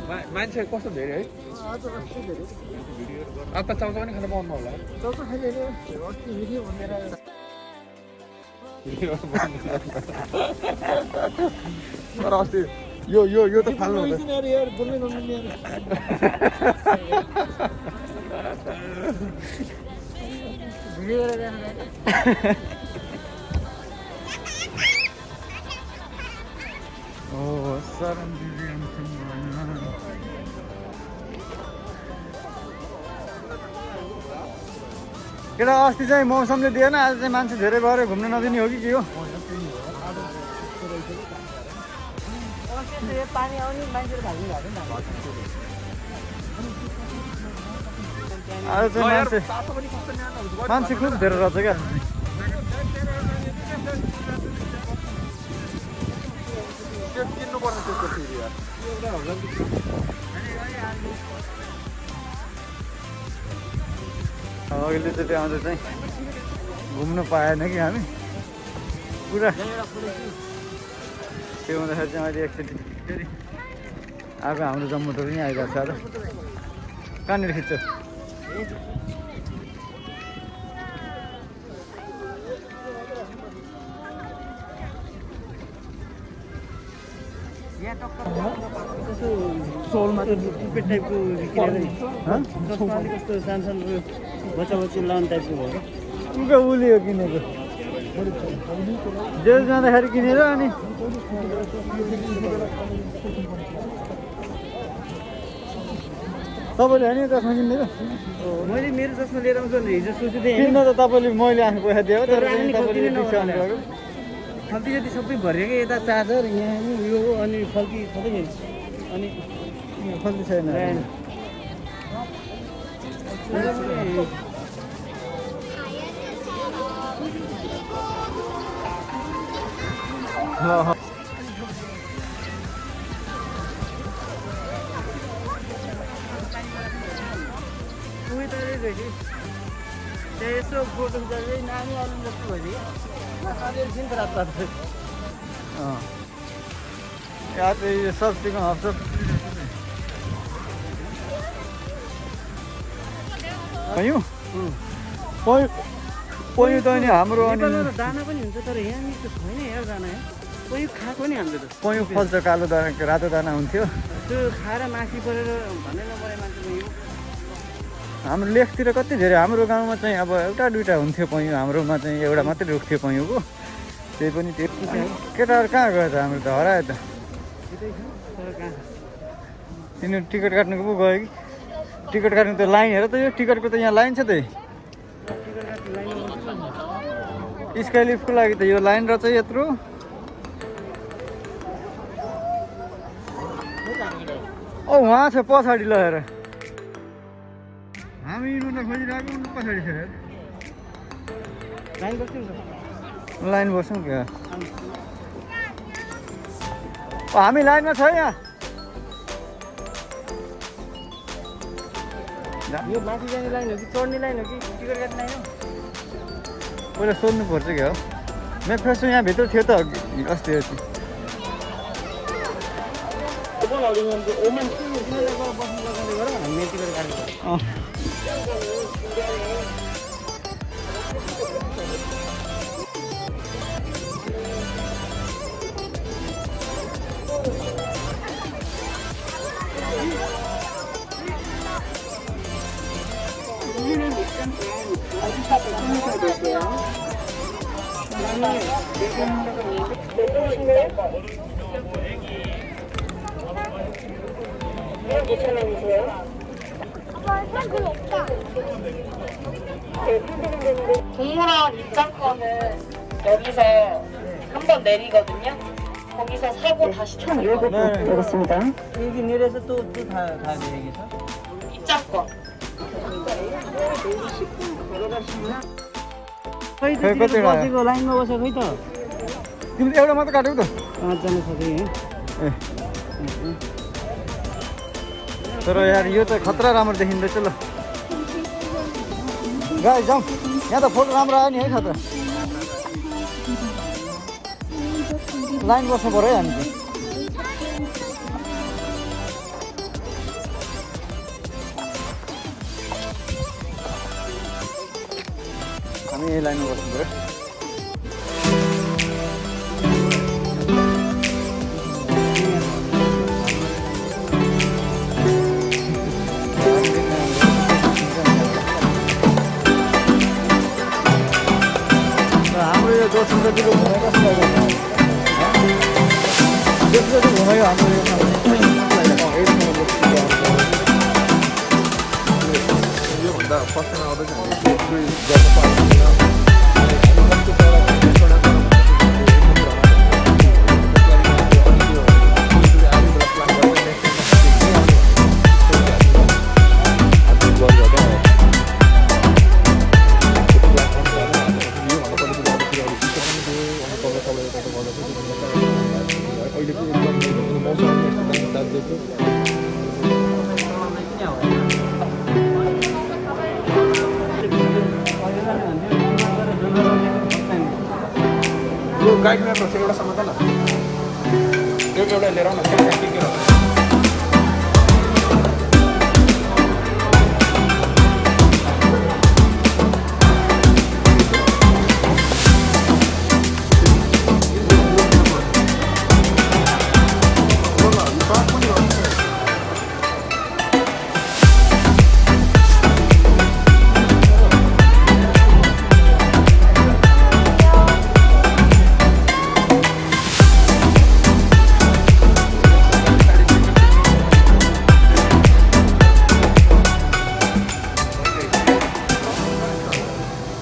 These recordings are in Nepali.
मान्छे कस्तो धेरै है आज अस्ति धेरै अब त चाउचाउ पनि खानु पाउनु होला चौचो खाइले अस्ति भिडियो भनेर तर अस्ति यो यो यो त फाल्नु हुँदैन यार बोल्नै नमिल्ने यार भिडियो गरेर जानु ओ सरन दिदी केटा अस्ति चाहिँ मौसमले दिएन आज चाहिँ मान्छे धेरै भएर घुम्न नदिने हो कि के हो पानी आउने मान्छेले भाग्नु भएको नि आज चाहिँ मान्छे खुब धेरै रहेछ क्या अहिले चाहिँ त्यहाँ चाहिँ घुम्न पाएन कि हामी पुरा त्यो हुँदाखेरि चाहिँ अहिले एकचोटि फेरि आएको हाम्रो जम्मूटर पनि आइरहेको छ आज कहाँनिर खिच्छ सोलमा त टुपेट टाइपको कस्तो सानो सानो बच्चा बच्ची लाउने टाइपको भयो उनको उली हो किनेको जेल जाँदाखेरि किनेर अनि तपाईँले होइन चस्मा किनेर मैले मेरो चस्मा लिएर आउँछु भने हिजो सोचेँ किन्न त तपाईँले मैले आफ्नो पैसा दिएँ हो तर तपाईँले डिस्काउन्ट गर्यो फल्की जति सबै भरिएको यता चार्जर यहाँ यो अनि फल्की सबै अनि फल्की छैन यसो फोटो खिच्दै नानी आउनु जस्तो भयो यहाँ चाहिँ यो सब्जीको हप्छ पयु पयु त अनि हाम्रो अनि दाना पनि हुन्छ तर यहाँनिर त छैन यार दाना पयु खाएको नि हामीले त पयु फल्छ कालो दाना रातो दाना हुन्थ्यो त्यो खाएर माथि परेर भन्नै नपरे मान्छेले यो हाम्रो लेखतिर कति धेरै हाम्रो गाउँमा चाहिँ अब एउटा दुइटा हुन्थ्यो पयु हाम्रोमा चाहिँ एउटा मात्रै रुख्थ्यो पयुको त्यही पनि त्यो केटाहरू कहाँ गयो त हाम्रो त हरायो त तिनीहरू टिकट काट्नुको पो गयो कि टिकट काट्नु त लाइन हेर त यो टिकटको त यहाँ लाइन छ त स्काई लिफ्टको लागि त यो लाइन रहेछ यत्रो ओ उहाँ छ पछाडि ल हेर हामी हिँड्नु खोजिरहेको पछाडि छ लाइन बस्छौँ क्या हामी लाइनमा छ यहाँ यो माथि जाने लाइन हो कि चढ्ने लाइन हो कि टिकट काट्ने लाइन हो पहिला सोध्नु पर्छ क्या हो मेफ्रेसो यहाँभित्र थियो त अस्ति अस्ति 동물원 입장권은 여기서 한 번 내리거든요. 거기서 사고 다시 처음 되겠습니다. 여기 내려서 또다 내리겠어? 입장권. खै त बसेको लाइनमा बसेको खै त तिमीले एउटा मात्र काटेको त 5 जना छ कि ए तर यार यो त खतरा राम्रो देखिँदैछ ल गाइस जाउँ यहाँ त फोटो राम्रो आयो नि है खतरा लाइन बस्नु पर्यो है हामी हामी यही लाइनमा बस्नु पऱ्यो। हाम्रो यो जोसुन्दरजीको घुमाइ कस्तो लाग्यो? जोसुन्दरजी घुमायो हाम्रो यो योभन्दा फर्स्टमा आउँदैछ गाइड म्यापहरू चाहिँ एउटा समाधान एउटा लिएर आउन कहाँ के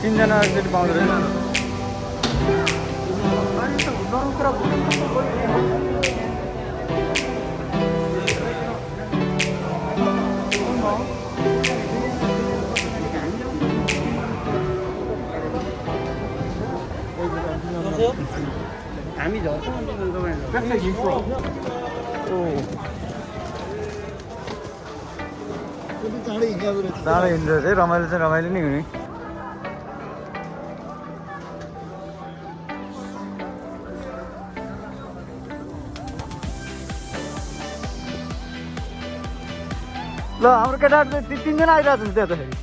तिनजना एकचोटि पाउँदो रहेछ। हामी झर्छौँ चाँडै हिँड्दो रहेछ है, रमाइलो चाहिँ रमाइलो नै हुने। ल हाम्रो केटाहरू चाहिँ तिनजना आइरहेको छ त्यहाँ त फेरि।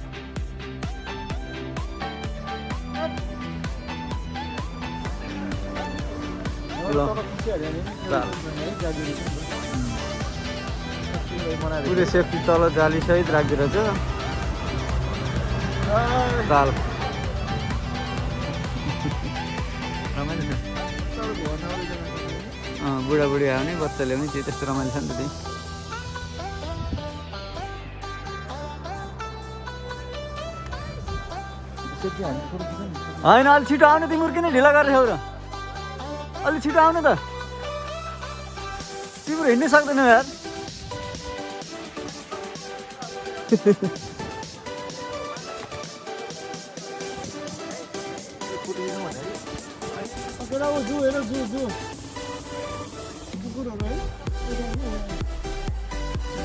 पुरै सेफ्टी तल जाली सहित राखिदिएर छ ताल। बुढाबुढी आउने बच्चा ल्याउने त्यो त्यस्तो रमाइलो छ नि त त्यही। होइन अलिक छिटो आउनु, तिम्रो किन ढिला गरेर छौ र? अलिक छिटो आउनु त, तिम्रो हिँड्नै सक्दैनौ यार।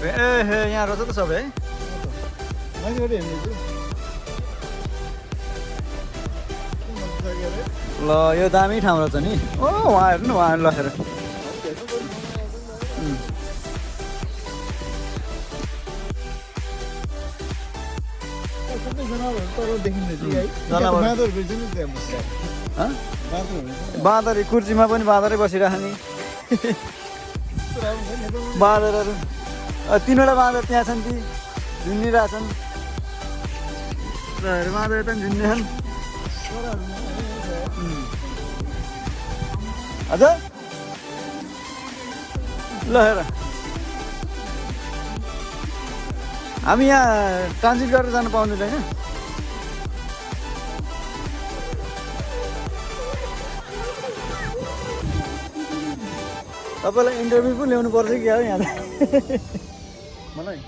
ए यहाँ रहेछ त सबै है। ल यो दामी ठाउँ रहेछ नि। ओ वहाँ हेर्नु न, वहाँ लखेर बाँदर कुर्सीमा पनि बाँदरै बसिराख्ने। बाँदरहरू तिनवटा बाँदर त्यहाँ छन्, ती झुन्डिरहेछन्। बाँदर त झुन्डे छन्। हजुर ल हेर, हामी यहाँ ट्रान्जिट गरेर जानु पाउँदैन होइन। तपाईँलाई इन्टरभ्यू पो ल्याउनु पर्छ कि क्या हो यहाँ त? मलाई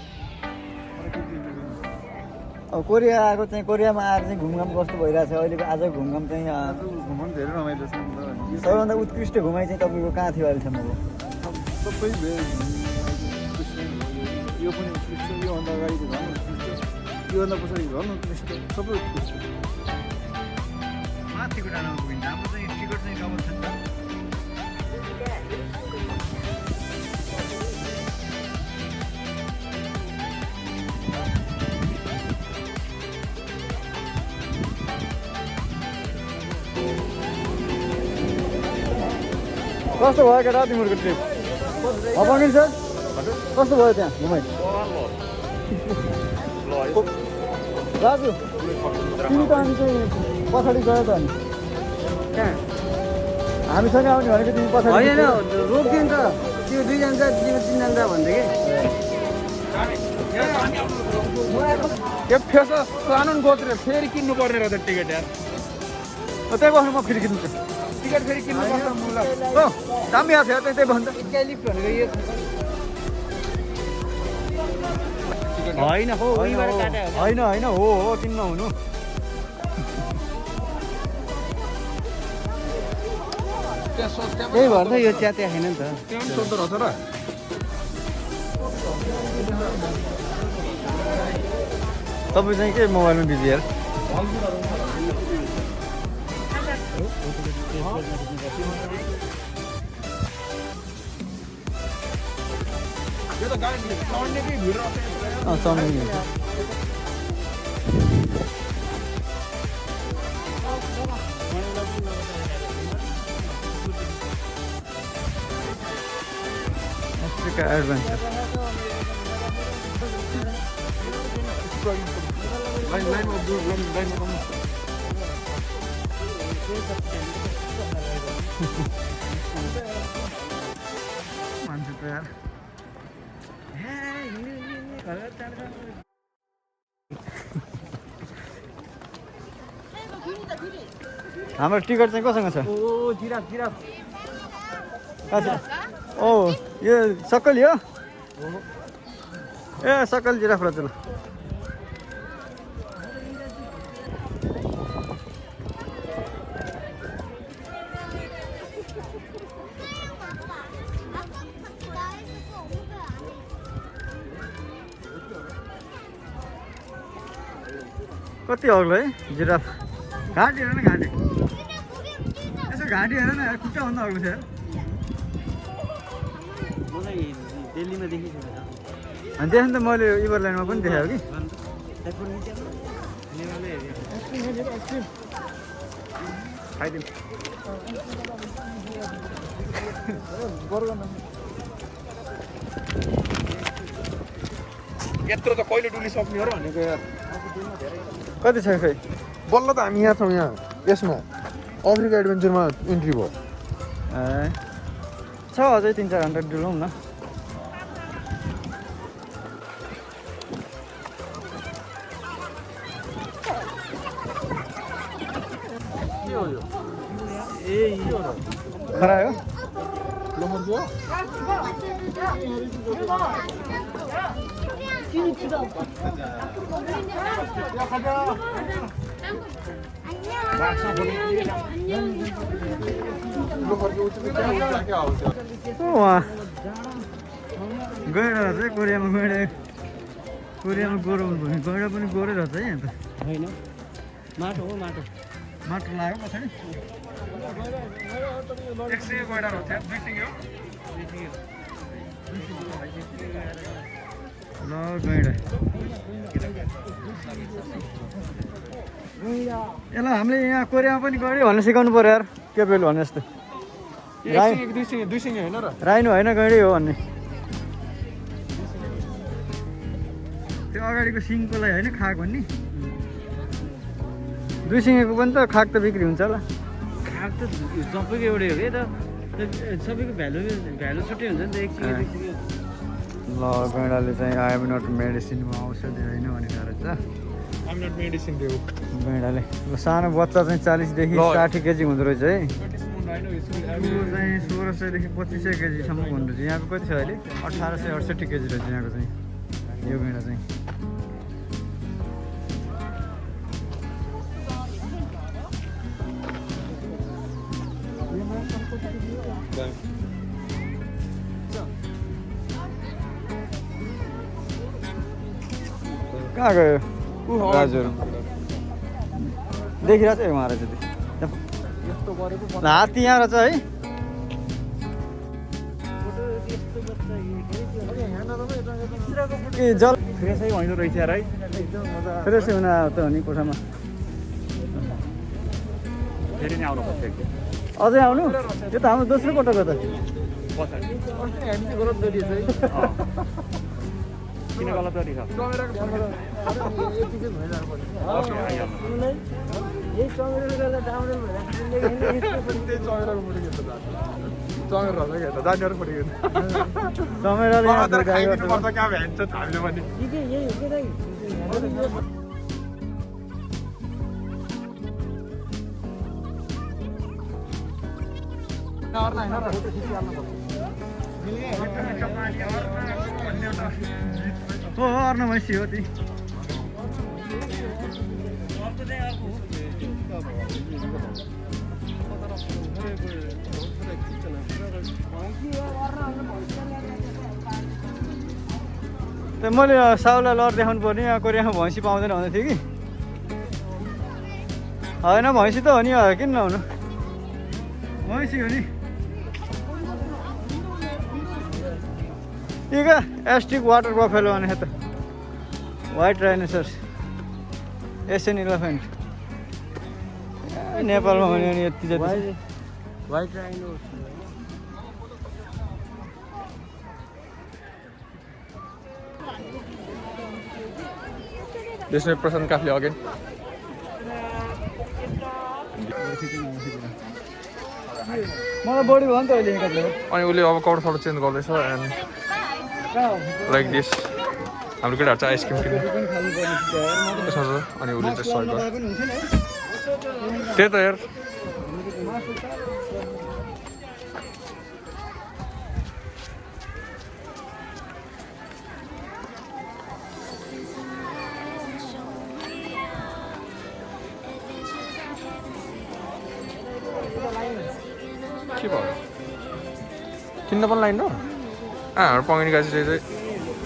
अब कोरिया आएको चाहिँ, कोरियामा आएर चाहिँ घुमघाम कस्तो भइरहेछ अहिलेको? आजको घुमघाम चाहिँ घुम्नु धेरै रमाइलो छ। सबैभन्दा उत्कृष्ट घुमाइ चाहिँ तपाईँको कहाँ थियो अहिलेसम्मको? सबै यो पनि उत्कृष्ट, योभन्दा अगाडि झन् उत्कृष्ट, योभन्दा पछाडि झन् उत्कृष्ट, सबै उत्कृष्ट। माथिको डाँडामा पुगिन्छ। हाम्रो चाहिँ टिकट चाहिँ डबल छ नि त। कस्तो भयो केटा तिमीहरूको ट्रिप अपाङ्गिल सर कस्तो भयो त्यहाँ घुमाइ दाजु तिमी त अनि चाहिँ पछाडि गयो त अनि कहाँ हामीसँग आउने भनेको तिमी पछाडि होइन रोकिदियो नि त त्यो 2 जना जा तिम्रो 3 जना जा भन्दै यो फेस सानो गोत्र फेरि किन्नु पर्ने रहेछ टिकट यार त्यही बस्नु म फेरि किन्छु टिकट फेरि किन्नु पर्छ मुला हो दामी आएको थियो त्यही भन्दा कि लिफ्ट भनेको यो होइन हो उहीबाट काट्यो होइन होइन हो किन नहुनु त्यही भएर त यो च्यात्या छैन नि त त्यहाँ सोध्दो रहेछ र तपाईँ चाहिँ के मोबाइलमा बिजी यार यो त गाडी चढ्ने कि भिड रहेछ चल्नु एडभेन्चर लाइनमा मान्छे त यार हाम्रो टिकट चाहिँ कोसँग छ ओ जिराफ जिराफ कहाँ छ ओ यो सक्कल यो ए सक्कल जिराफ रहेछ ल कति अग्लो है जिराफ घाँटी हेर न घाँटी यसो घाँटी हेर न खुट्टा भन्दा अग्लो छ यार मलाई दिल्लीमा देखेको छु अनि त्यहाँ त मैले इभरल्यान्डमा पनि देखाएको कि खाइदिउँ यत्रो त कहिले डुलिसक्ने हो र भनेको यार कति छ खै बल्ल त हामी यहाँ छौँ यहाँ यसमा अफ्रिका एडभेन्चरमा इन्ट्री भयो ए छ अझै 3-4 घन्टा डुलौँ न खरा हो वहाँ गएर चाहिँ कोरियामा गोरो भने गएर पनि गोरै रहेछ है यहाँ त होइन माटो हो माटो माटो लाग्यो पछाडि ल गैँडा यसलाई हामीले यहाँ कोरियामा पनि गऱ्यो भनेर सिकाउनु पऱ्यो यार के बेल भने जस्तो दुई सिङ्गे होइन र राइनो होइन गैँडै हो भन्ने त्यो अगाडिको सिङकोलाई होइन खाएको नि दुई सिङेको पनि त खाक त बिक्री हुन्छ होला खाक त सबैको एउटै हो कि त सबैको भ्यालु छुट्टै हुन्छ नि त एक सिङ्गे ल गैँडाले चाहिँ आई एम नट मेडिसिनमा औषधि होइन भनेर रहेछ गैँडाले सानो बच्चा चाहिँ 40देखि 60 केजी हुँदो रहेछ है ठुलो चाहिँ 1600देखि 2500 केजीसम्म हुँदो रहेछ यहाँको कति छ अहिले 1868 केजी रहेछ यहाँको चाहिँ यो गैँडा चाहिँ कहाँ गयो हजुर देखिरहेको छ उहाँ रहेछ त्यो हात्ती यहाँ रहेछ है के जल फ्रेसै भइँदो रहेछ यार है फ्रेसै हुन त हो नि कोठामा फेरि नै आउनु पर्छ अझै आउनु यो त हाम्रो दोस्रो पटक हो त किन गलत गरी छ चमेराले यहाँ हो अर्न भैँसी हो ती मैले साउलाई लड देखाउनु पर्ने यहाँ कोरियामा भैँसी पाउँदैन भन्दै थिएँ कि होइन भैँसी त हो नि किन नहुनु भैँसी हो नि ठीक है एस्टिक वाटर बफेलो भने त व्हाइट राइनोसरस एसियन इलेफेन्ट नेपालमा भन्यो भने यति जति व्हाइट राइनो त्यसमै प्रशान्त काफले अघि मलाई बढी भयो नि त अहिले एकले अनि उसले अब कपडा चेन्ज गर्दैछ एन्ड लाइक दिस हाम्रो केटाहरू चाहिँ आइसक्रिम किन्नु त्यसमा छ अनि उसले चाहिँ सर्भ गर्छ त्यही त यार के भयो किन्न पनि लाइन र हाम्रो पङ्गिनी गाजीले चाहिँ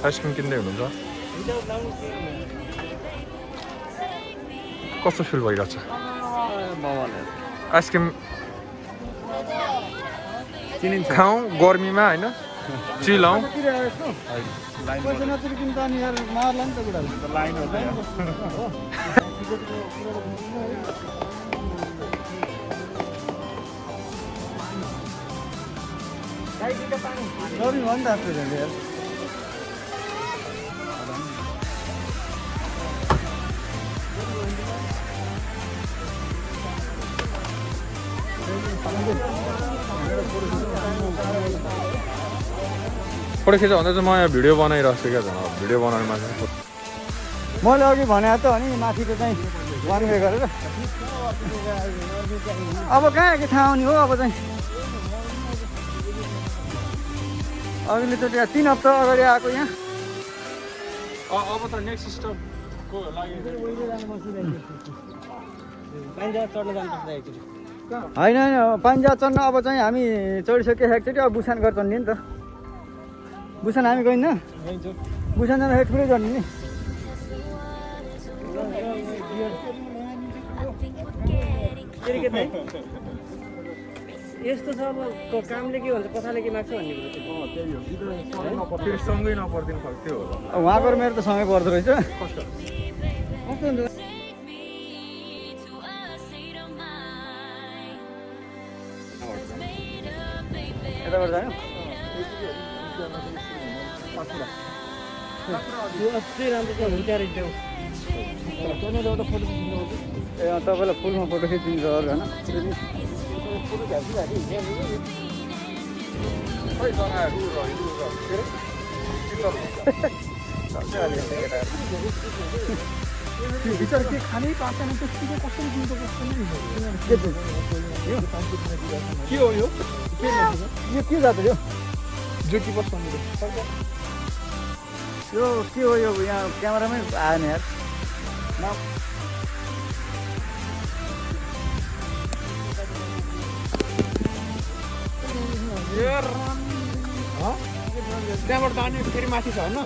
आइसक्रिम किन्दै हुनुहुन्छ कस्तो फिल भइरहेछ आइसक्रिम खाउँ गर्मीमा होइन चिलाउँ पैसा नतिरिकन त अनि यार मार्ला नि त गर्मी भयो नि त आफ्नो यार फोटो खिच्छ भन्दा चाहिँ म यहाँ भिडियो बनाइरहेको छु क्या झन् भिडियो बनाउने मान्छे मैले अघि भने त अनि माथिको चाहिँ वान वे गरेर अब कहाँ के थाहा आउने हो अब चाहिँ अघिल्लोचोटि 3 हप्ता अगाडि आएको यहाँ अब त नेक्स्ट स्टपको लागि होइन होइन पान्जा चढ्न अब चाहिँ हामी चढिसक्यो एकचोटि अब बुसान घर चढ्ने नि त बुसान हामी गइन्न बुसान जाँदा ठुलै चढ्ने नि यस्तो छ अब कामले के भन्छ कथाले के माग्छ भन्ने कुरो फेरि सँगै नपर्दिनु खालको त्यो हो उहाँको र मेरो त सँगै पर्दो रहेछ कस्तो यताबाट जानु यो अति राम्रो छ हुन्छ रहेछ एउटा फोटो ए तपाईँलाई फुलमा फोटो खिचिदिन्छ अरू होइन विचार के खानै पार्दैन त्यसको कसरी दिन्छ के हो यो यो के जात यो ज्योति बस्नु यो के हो यो यहाँ क्यामेरामै आएन यार त्यहाँबाट जाने फेरि माथि छ होइन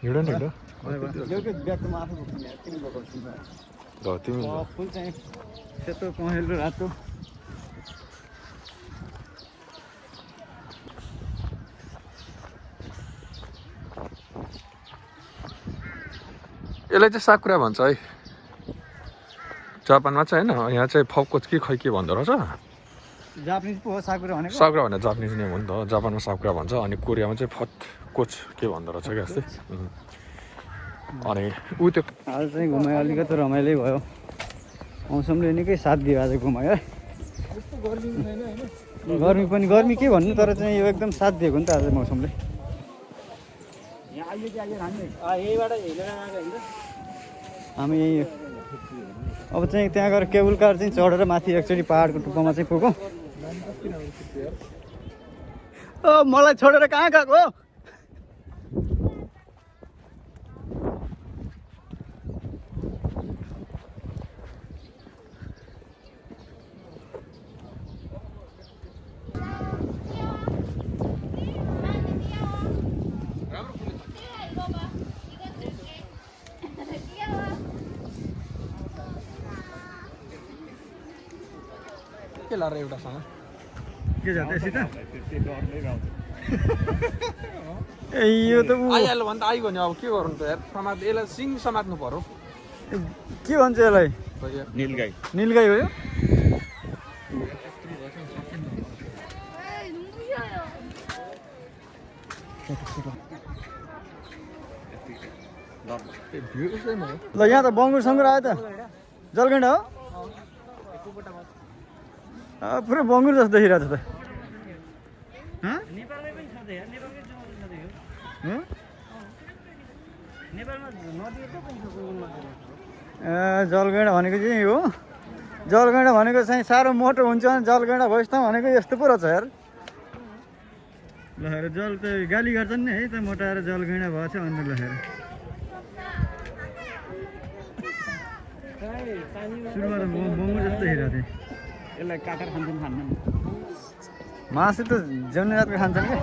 हिँड न हिँड एउटै ब्याग त म आफै बोक्छु नि किन बोकाउँछु ल तिमी फुल चाहिँ सेतो पहेँलो रातो यसलाई चाहिँ साकुरा भन्छ है जापानमा चाहिँ होइन यहाँ चाहिँ फपकोच कि खै के भन्दो रहेछ जापानिज पो हो साकुरा भनेको साकुरा भनेर जापानिज नेम हो नि त जापानमा साकुरा भन्छ अनि कोरियामा चाहिँ फटकोच के भन्दो रहेछ क्या जस्तै अनि ऊ त्यो आज चाहिँ घुमायो अलिकति रमाइलो भयो मौसमले निकै साथ दियो आज घुमायो है गर्मी पनि गर्मी के भन्नु तर चाहिँ यो एकदम साथ दिएको नि त आज मौसमले हामी अब चाहिँ त्यहाँ गएर केबल कार चाहिँ चढेर माथि एकचोटि पहाडको टुप्पोमा चाहिँ पुगौँ मलाई छोडेर कहाँ गएको के लाएर एउटासँग के जाँदैछ त ए यो त आइहाल्यो भने त आइगयो नि अब के गर्नु त यार यसलाई सिङ समात्नु पर्यो के भन्छ यसलाई निलगाई हो यो ल यहाँ त बङ्गुर सङ्गुर आयो त जलगैँडा हो पुरै बङ्गुर जस्तो देखिरहेको छ त नेपालमै पनि छ त यार नेपालमै नेपालमा नदिएको पनि छ जलगैँडा भनेको चाहिँ हो जलगैँडा भनेको चाहिँ साह्रो मोटो हुन्छ भने जलगैँडा भइस् त भनेको यस्तो पो रहेछ यार ल जल त गाली गर्छन् नि है त मोटाएर जलगैँडा भएको छ अन्त ल सुरुमा त बङ्गुर जस्तो देखिरहेको थिएँ यसलाई काटेर खान्छन् खान्न मासु त जन्ने रातको खान्छन् क्या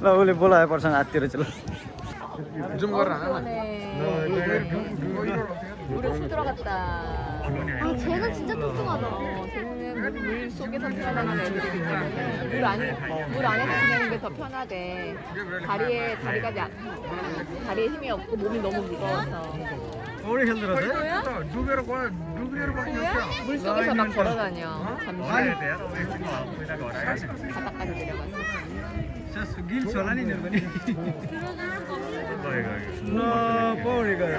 ल उसले बोलायो पर्छ हाततिर चाहिँ जुम गरेर हान 물에 쑥 들어갔다. 쟤는 진짜 뚱뚱하다. 쟤는 물 속에서 태어나는 애들이기 때문에 물 안에서 지내는 게 더 편하대. 다리에 힘이 없고 몸이 너무 무거워서. 오래 힘들었어요? 물 속에서 막 걸어다녀. 잠시. 바닥까지 내려가서. गिल छोला नि मेरो पनि ल पौडी गएर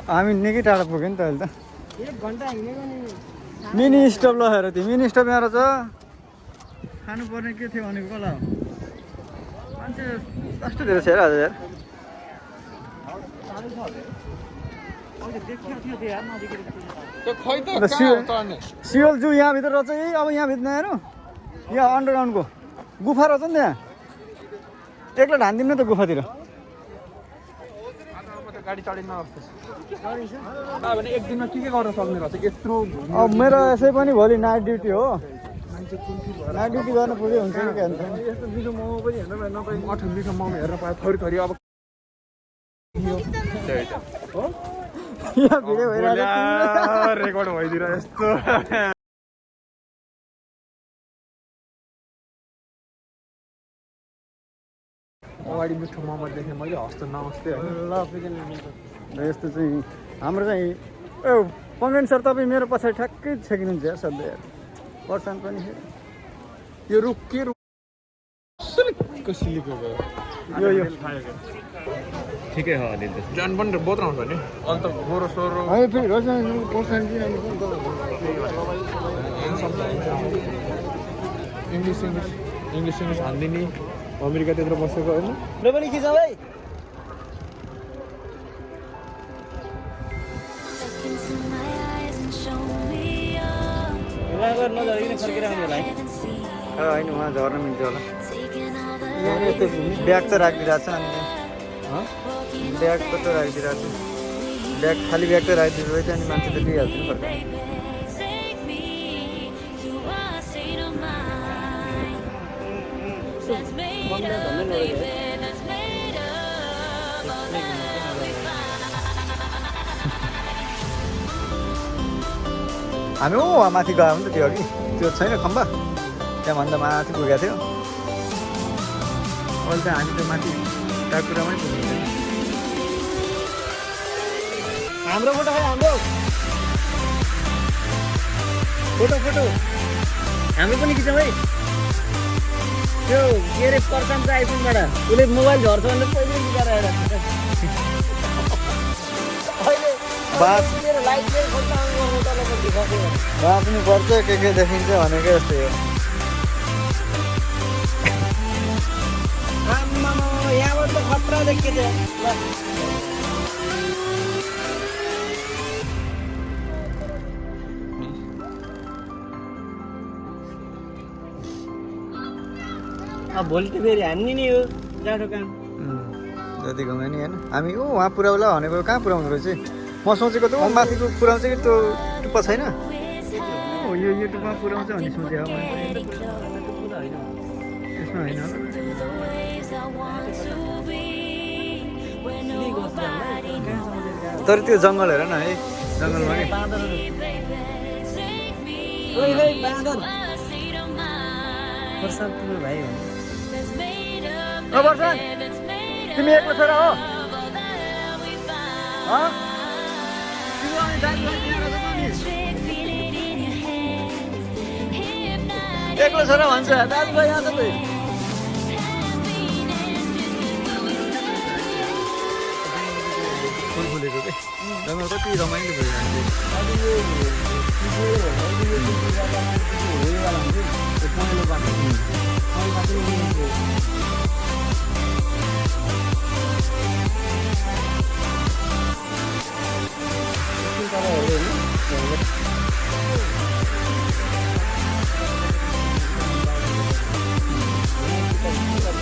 हामी निकै टाढा पुग्यो नि त अहिले त मिनी स्टप लगेर त्यो मिनी स्टप यहाँ रहेछ खानुपर्ने के थियो भनेको कला हो मान्छे कस्तो धेरै छ आज यार सियोल जू यहाँभित्र रहेछ यही अब यहाँभित्र नहेर्नु यहाँ अन्डरग्राउन्डको गुफा रहेछ नि त्यहाँ एक्लै ढान्दिउँ न त गुफातिर गाडी चढिन भने एक दिनमा के गर्न सक्ने रहेछ यत्रो अब मेरो यसै पनि भोलि नाइट ड्युटी हो नाइट ड्युटी गर्न पुग्यो हुन्छ कि के हुन्छ यस्तो मिठो मोमो पनि हेर्न पाएँ नपाएँ अठो मिठो मोमो हेर्न पाएँ थरी अब यहाँ भिडियो भइरहेको रेकर्ड भइदिएर यस्तो अगाडि मिठो मोमो देखेँ मैले हस्ते नमस्ते ल यस्तो चाहिँ हाम्रो चाहिँ ए पङ्गन सर तपाईँ मेरो पछाडि ठ्याक्कै छेकिनुहुन्छ यार सधैँ पर्सान पनि यो रुख के रुख सिलेको भयो यो ठिकै हो अलि जान पनि बहुत राम्रो नि अन्त गोरो सोरो है फेरि पर्सान इङ्ग्लिस हान्दिने अमेरिका त्यत्रो बसेको होइन र पनि खिचाउ है नजर फर्केर आउने होला है होइन उहाँ झर्न मिल्छ होला ब्याग त राखिदिरहेको छ अनि ब्याग त राखिदिरहेको छु ब्याग खाली ब्याग त राखिदिनु रहेछ अनि मान्छे त लिइहाल्छ नि फर्काइ हामी वहाँ माथि गयो भने त त्यो अघि त्यो छैन खम्बा त्यहाँभन्दा माथि पुगेको थियो अहिले त हामी त माथि टाकुरामै पुग्नु हाम्रो फोटो है हाम्रो फोटो हाम्रो पनि खिचौँ है त्यो के अरे प्रशान्त आइफोनबाट उसले मोबाइल झर्छ भने पहिले निकालेर आएर बाँच्नु पर्छ के देखिन्छ भनेकै जस्तै हो यहाँबाट त खतरा देखिएको थियो अब भोलि त फेरि हान्ने नि हो जाडो काम जति घुम्यो नि होइन हामी वहाँ पुऱ्याउला भनेको कहाँ पुऱ्याउनु रहेछ म सोचेको त माथिको पुऱ्याउँछ कि त्यो टुप्पा छैन यो टुप्पामा पुऱ्याउँछ भन्ने सोचेको यसमा होइन तर त्यो जङ्गल हेर न है जङ्गलमा नि भाइ वर्षन तिमी एकको छोरा हो एक्लो छोरा भन्छ दाजुभाइ यहाँ तपाईँ फुल फुलेको के जङ्गल कति रमाइलो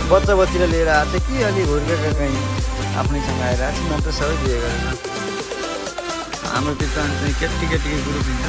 बच्चा बच्चीलाई लिएर आएको चाहिँ के अलि हुर्केका कहीँ आफ्नैसँग आएर म त सबै बिहे गरेर हाम्रो त्यो चाहिँ केटीको ग्रुप हुन्छ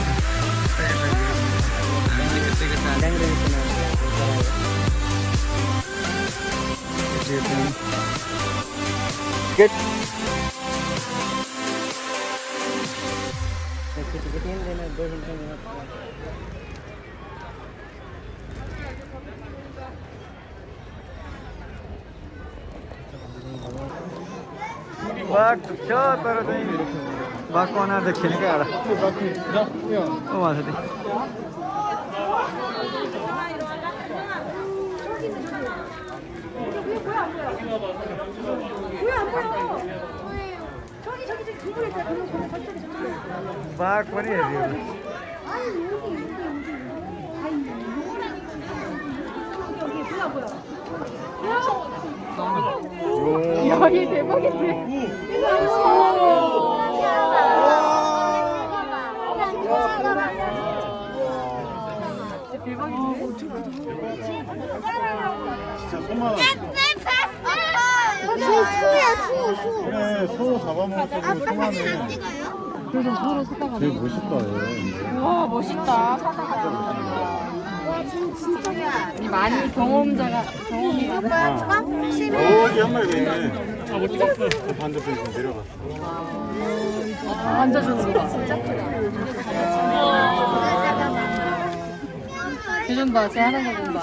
बाघ छ तर चाहिँ बाघको अनार देखिने क्या एउटा उहाँ छ बाघ पनि हेऱ्यो 여기 대박인데. 진짜 소만 그래 소 잡아먹었다고 소만해 그래서 서로 사다가. 되게 멋있다 얘. 와 멋있다. 많이 경험이 많아. 여기 한 마리 더 있네. 못 찍었어. 반대편에 좀 내려갔어. 완전 좋은 거 진짜 크다. 대전다 쟤 하는 거 본다.